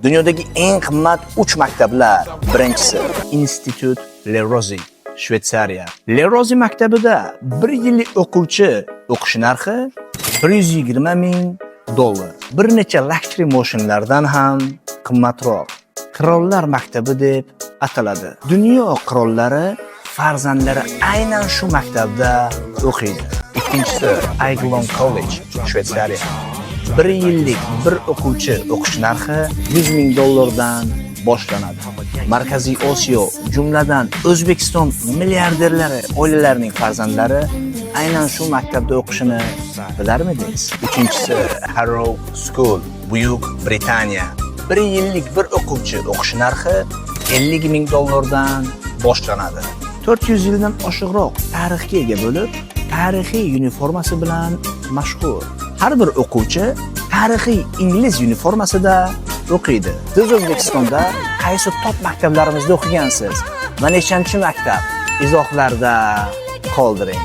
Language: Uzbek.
Dunyodagi eng qimmat 3 maktablar. Birinchisi Institut Le Rosey, Shveysariya. Le Rosey maktabida 1 yillik o'quvchi o'qish narxi $120,000. Bir necha luxury moshinlardan ham qimmatroq. Qirollar maktabi deb ataladi. Dunyo qirollari farzandlari aynan shu maktabda o'qiydi. Ikkinchisi Aiglon College, Shveysariya. 1 yillik bir o'quvchi o'qish narxi $100,000 boshlanadi. Markaziy Osiyo, jumladan O'zbekiston milliarderlari oilalarining farzandlari aynan shu maktabda o'qishini bilarmidingiz? Uchinchisi Harrow School, Buyuk Britaniya. 1 yillik bir o'quvchi o'qish narxi $50,000 boshlanadi. 400 yildan oshiqroq tarixga ega bo'lib, tarixiy uniformasi bilan mashhur. Har bir o'quvchi tarixiy ingliz uniformasida o'qiydi. Siz O'zbekistonda qaysi top maktablarimizda o'qigansiz va nechanchi maktab? Izohlarda qoldiring.